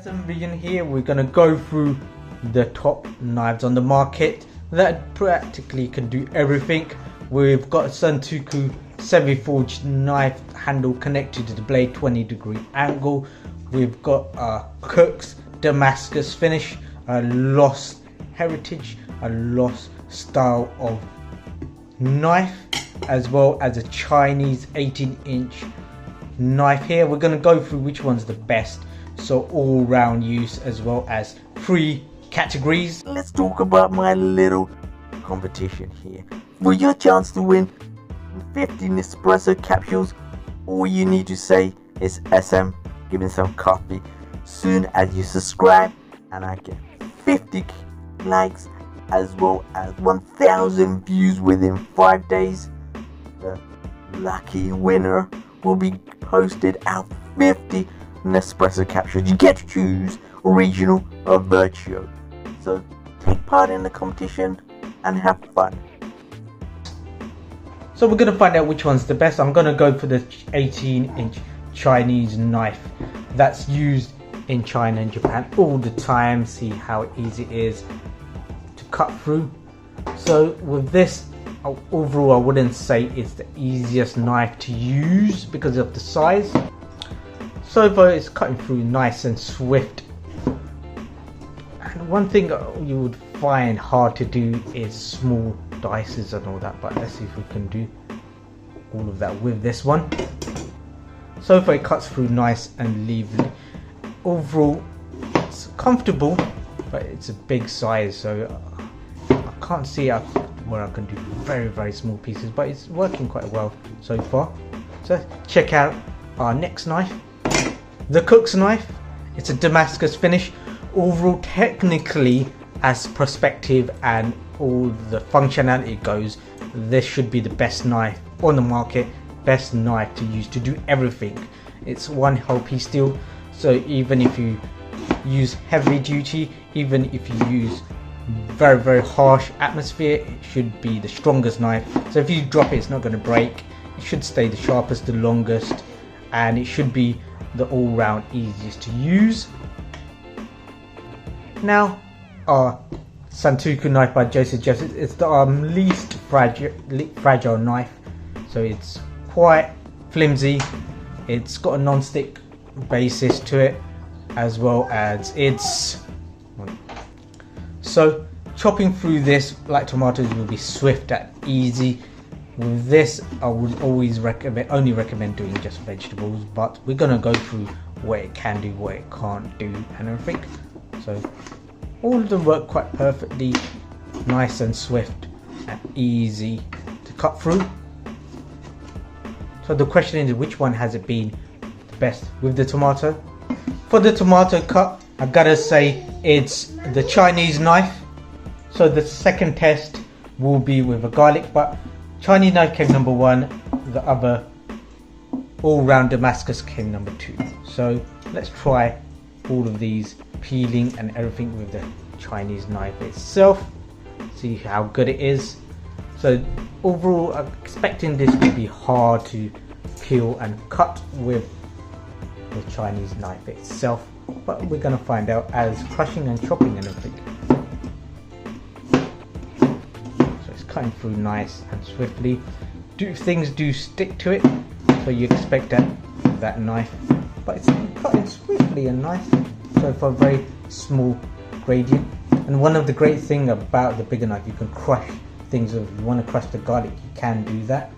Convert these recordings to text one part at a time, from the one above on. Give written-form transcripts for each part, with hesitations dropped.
Some vision here. We're gonna go through the top knives on the market that practically can do everything. We've got a Santoku semi-forged knife handle connected to the blade 20-degree angle. We've got a Cook's Damascus finish, a lost heritage, a lost style of knife, as well as a Chinese 18-inch knife here. We're going to go through which one's the best, so all round use, as well as 3 categories. Let's talk about my little competition here. For your chance to win 50 Nespresso capsules, all you need to say is SM, give me some coffee, soon as you subscribe, and I get 50 likes as well as 1,000 views within 5 days. The lucky winner will be posted out 50 Nespresso capsules. You get to choose original or vertuo. So take part in the competition and have fun. So we're going to find out which one's the best. I'm going to go for the 18-inch Chinese knife that's used in China and Japan all the time. See how easy it is to cut through. So with this, overall I wouldn't say it's the easiest knife to use because of the size. So far it's cutting through nice and swift. And one thing you would find hard to do is small dices and all that, but let's see if we can do all of that with this one. So far it cuts through nice and levelly. Overall it's comfortable, but it's a big size, so I can't see where I can do very small pieces, but it's working quite well so far. So check out our next knife, the Cook's knife. It's a Damascus finish. Overall, technically, as perspective and all the functionality goes, this should be the best knife on the market, best knife to use to do everything. It's one whole piece steel, so even if you use heavy duty, even if you use very harsh atmosphere, it should be the strongest knife. So if you drop it, it's not going to break. It should stay the sharpest, the longest, and it should be the all-round easiest to use. Now our Santoku knife by Joseph. It's the least fragile knife, so it's quite flimsy. It's got a non-stick basis to it, as well as so chopping through this like tomatoes will be swift and easy. With this I would always only recommend doing just vegetables, but we're gonna go through what it can do, what it can't do, and everything. So all of them work quite perfectly, nice and swift and easy to cut through. So the question is, which one has it been the best with the tomato? For the tomato cut, I gotta say it's the Chinese knife. So the second test will be with a garlic, but Chinese knife came number 1, the other all-round Damascus came number 2. So let's try all of these, peeling and everything with the Chinese knife itself, see how good it is. So overall I'm expecting this to be hard to peel and cut with the Chinese knife itself, but we're going to find out as crushing and chopping and everything. So it's cutting through nice and swiftly. Things do stick to it, so you expect that knife, but it's cutting swiftly and nice. So for a very small gradient. And one of the great thing about the bigger knife, you can crush things. If you want to crush the garlic, you can do that.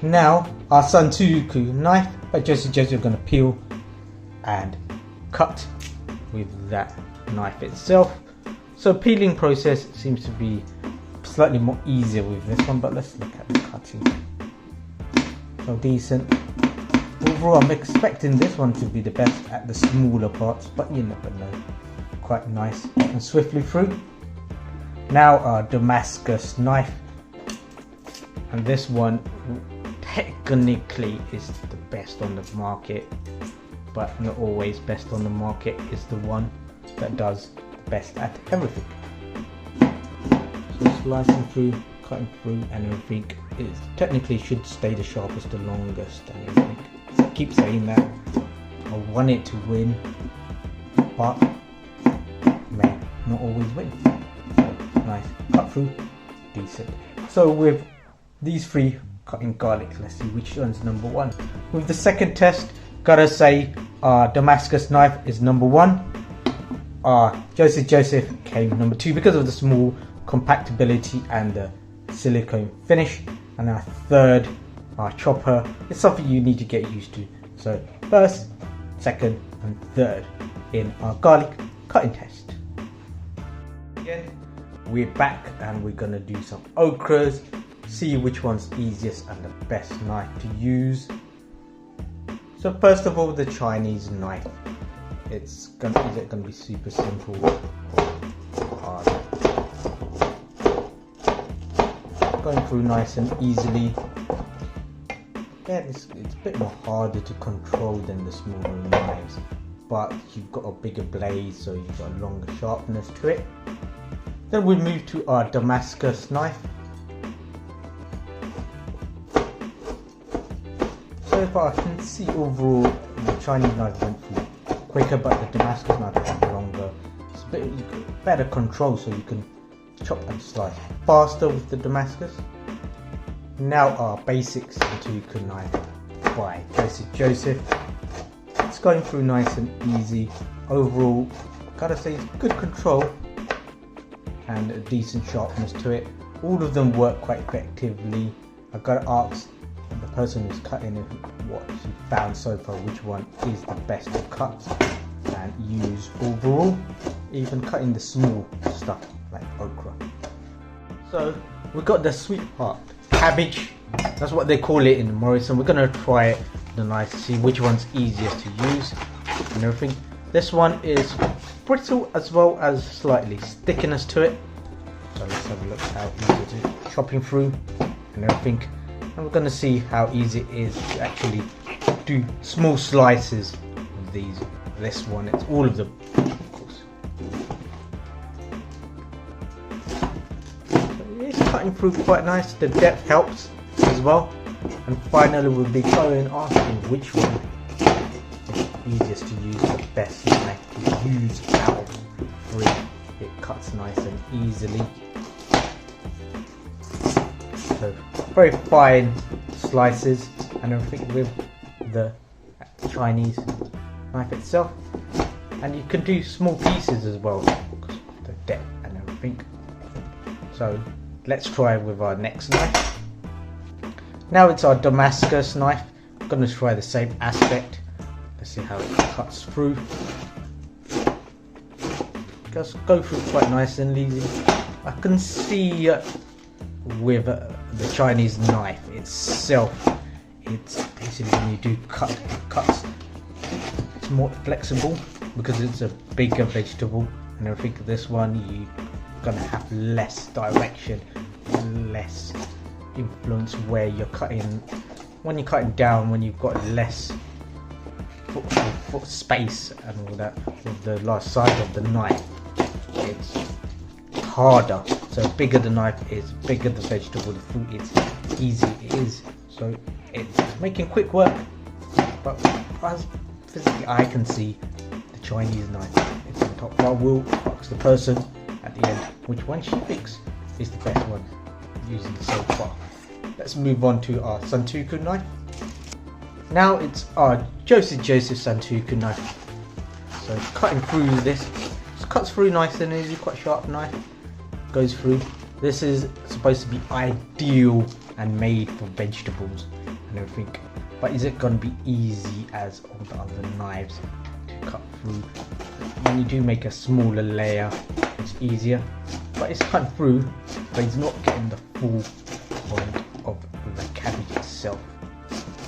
Now our Santoku knife by Joseph are going to peel and cut with that knife itself. So peeling process seems to be slightly more easier with this one, but let's look at the cutting. So decent. Overall I'm expecting this one to be the best at the smaller parts, but you never know. Quite nice and swiftly through. Now our Damascus knife, and this one technically is the best on the market, but not always best on the market is the one that does the best at everything. So slicing through, cutting through and everything, it technically should stay the sharpest, the longest and everything. I keep saying that. I want it to win part may not always win. So, nice cut through, decent. So with these three cutting garlic, let's see which one's number one. With the second test, gotta say Damascus Knife is number one. Joseph came number two because of the small compactability and the silicone finish. And our third, our chopper, is something you need to get used to. So first, second and third in our garlic cutting test. Again, we're back and we're gonna do some okras, see which one's easiest and the best knife to use. So first of all, the Chinese knife. Is it gonna be super simple or hard? Going through nice and easily. Again, it's a bit more harder to control than the smaller knives, but you've got a bigger blade, so you've got a longer sharpness to it. Then we move to our Damascus knife. So far I can see overall the Chinese knife went through quicker, but the Damascus knife is longer. It's a bit better control, so you can chop and slice faster with the Damascus. Now our basic Santoku knife by Joseph. It's going through nice and easy. Overall, gotta say it's good control and a decent sharpness to it. All of them work quite effectively. I've got to ask the person who's cutting it what she found so far, which one is the best to cut and use overall, even cutting the small stuff like okra. So we've got the sweet part, cabbage, that's what they call it in Morrison. We're going to try it the knife to see which one's easiest to use and everything. This one is brittle as well as slightly stickiness to it. So let's have a look how easy it is chopping through and everything. And we're going to see how easy it is to actually do small slices of these. This one, it's all of them, of course. So it's cutting through quite nice. The depth helps as well. And finally, we'll be going asking which one is easiest to use, the best knife to use out of three. It cuts nice and easily. So very fine slices and everything with the Chinese knife itself, and you can do small pieces as well because of the depth and everything. So let's try with our next knife. Now it's our Damascus knife. I'm going to try the same aspect. Let's see how it cuts through. Just go through quite nice and easy. I can see with the Chinese knife itself, it's basically when you do cuts, it's more flexible because it's a bigger vegetable, and I think this one you're gonna have less direction, less influence where you're cutting. When you're cutting down, when you've got less foot space and all that with the last side of the knife, it's harder. So bigger the knife is, bigger the vegetable, the fruit is, easy it is. So it's making quick work. But as physically I can see, the Chinese knife is on top. I will ask the person at the end which one she thinks is the best one using so far. Let's move on to our Santoku knife. Now it's our Joseph Santoku knife. So cutting through this, it cuts through nice and easy, quite sharp knife. Goes through. This is supposed to be ideal and made for vegetables and everything, but is it going to be easy as all the other knives to cut through? When you do make a smaller layer, it's easier, but it's cut through, but it's not getting the full point of the cabbage itself.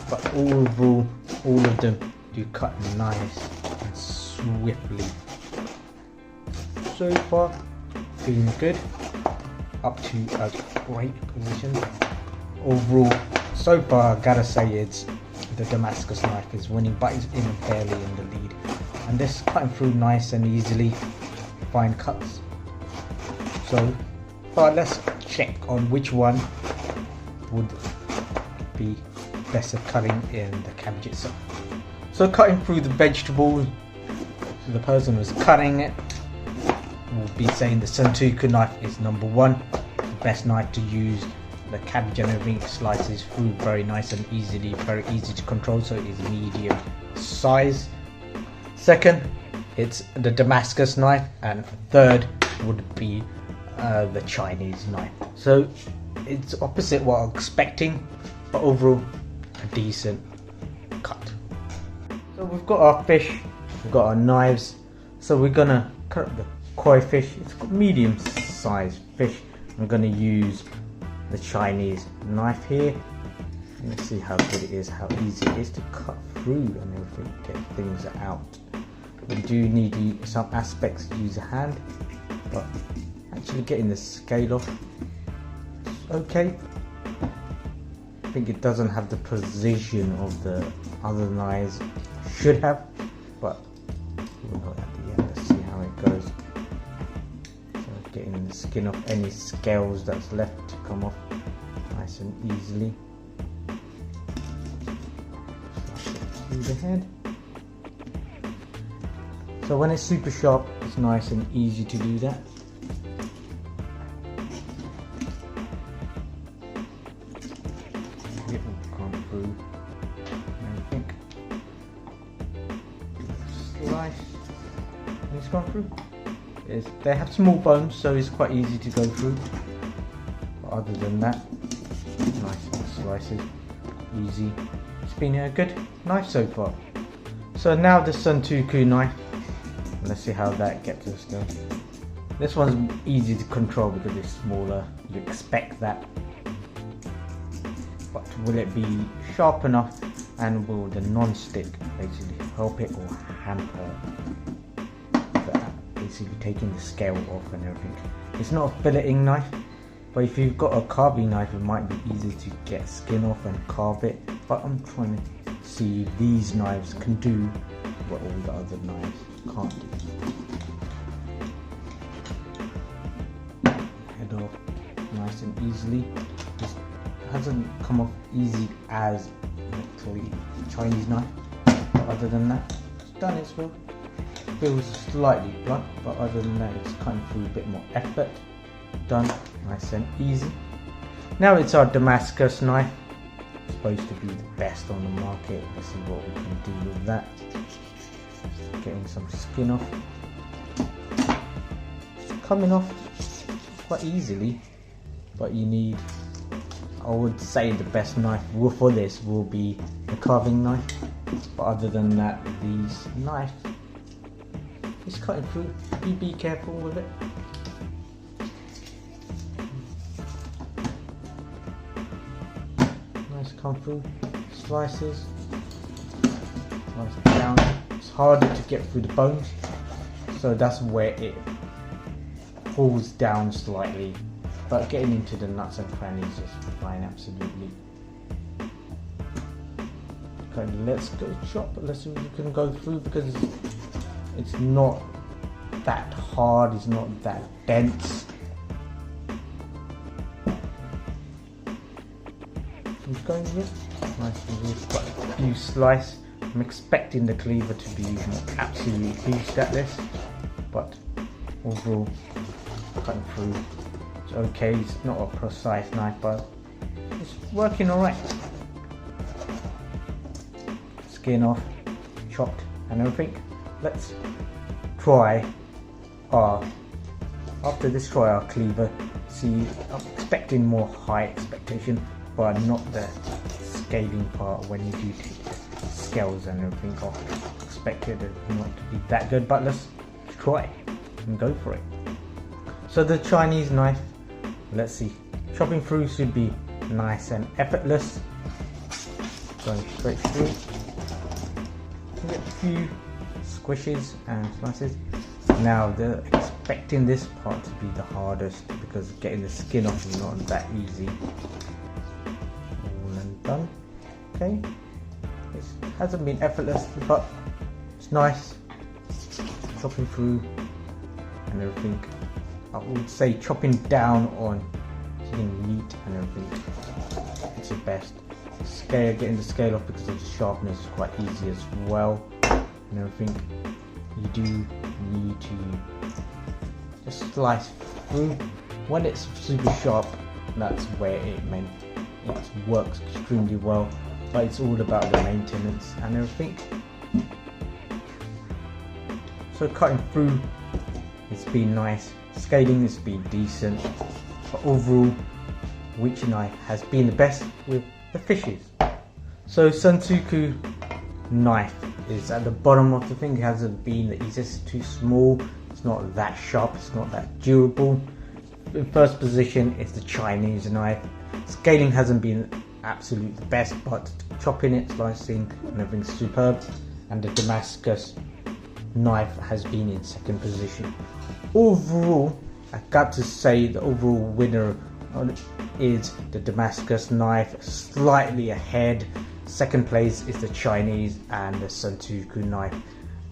But overall, all of them do cut nice and swiftly. So far, feeling good, up to a great position. Overall, so far I gotta say it's the Damascus knife is winning, but it's barely in the lead. And this cutting through nice and easily, fine cuts. So, but let's check on which one would be better cutting in the cabbage itself. So cutting through the vegetables, So the person who's cutting it will be saying the Santoku knife is number one, the best knife to use. The cabbage and everything slices through very nice and easily, very easy to control, so it is medium size. Second, it's the Damascus knife, and third would be the Chinese knife. So it's opposite what I'm expecting, but overall a decent cut. So we've got our fish, we've got our knives, so we're gonna cut up the koi fish. It's got medium sized fish. I'm gonna use the Chinese knife here. Let's see how good it is, how easy it is to cut through and everything, get things out. We do need some aspects to use a hand, but actually getting the scale off is okay. I think it doesn't have the precision of the other knives should have, but we'll know at the end. Let's see how it goes. So getting the skin off any scales that's left to come off nice and easily. Slice it through the head. So when it's super sharp, it's nice and easy to do that. It will come through. And I think slice. And it's gone through. They have small bones, so it's quite easy to go through. But other than that, nice slices, easy. It's been a good knife so far. So now the Santoku knife. Let's see how that gets us going. This one's easy to control because it's smaller. You expect that. But will it be sharp enough, and will the non-stick basically help it or hamper that? Basically taking the scale off and everything. It's not a filleting knife, but if you've got a carving knife, it might be easy to get skin off and carve it. But I'm trying to see if these knives can do what all the other knives can't do. Head off nice and easily. This hasn't come off easy as actually Chinese knife, but other than that, it's done its will. Feels slightly blunt, but other than that, it's cutting through a bit more effort. Done nice and easy. Now it's our Damascus knife. It's supposed to be the best on the market. Let's see what we can do with that. Getting some skin off. It's coming off quite easily, but you need, I would say the best knife for this will be the carving knife, but other than that, this knife is cutting through. You be careful with it. Nice come through slices, slice down. It's harder to get through the bones, so that's where it pulls down slightly, but getting into the nuts and crannies is fine, absolutely. Okay, let's go chop. Let's see if we can go through, because it's not that hard, it's not that dense. Who's going here? Nice and loose, quite a few slice. I'm expecting the cleaver to be an absolute beast at this, but overall cutting through, it's okay. It's not a precise knife, but it's working alright. Skin off, chopped and everything. Let's try after this, try our cleaver. See, I'm expecting more high expectation, but not the scaling part when you do take the scales and everything off. Expected it not to be that good, but let's try and go for it. So the Chinese knife, let's see, chopping through should be nice and effortless. Going straight through. You get a few squishes and slices. Now they're expecting this part to be the hardest, because getting the skin off is not that easy. All and done. Okay, it hasn't been effortless, but it's nice. Chopping through and everything. I would say chopping down on meat and everything, it's the best. Scale, getting the scale off because of the sharpness is quite easy as well and everything. you do need to just slice through. When it's super sharp, that's where it works extremely well, but it's all about the maintenance and everything. So cutting through, it's been nice. Scaling has been decent, but overall, which knife has been the best with the fishes? So Santoku knife is at the bottom of the thing. It hasn't been the easiest, too small. It's not that sharp. It's not that durable. In first position is the Chinese knife. Scaling hasn't been absolute the best, but chopping it, slicing, and everything's superb. And the Damascus knife has been in second position. Overall, I got to say the overall winner is the Damascus knife, slightly ahead. Second place is the Chinese and the Santoku knife,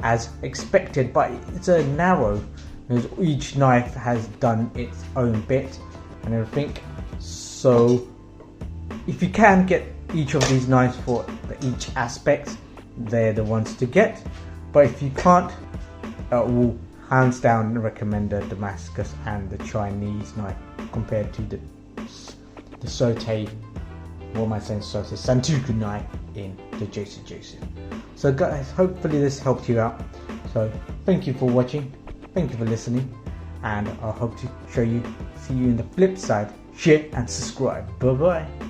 as expected, but it's a narrow, because each knife has done its own bit and everything. So if you can get each of these knives for each aspect, they're the ones to get. But if you can't, I will hands down recommend the Damascus and the Chinese knife compared to the Santoku knife in the Joseph. So guys, hopefully this helped you out. So thank you for watching, thank you for listening, and I hope to see you in the flip side. Share and subscribe. Bye bye.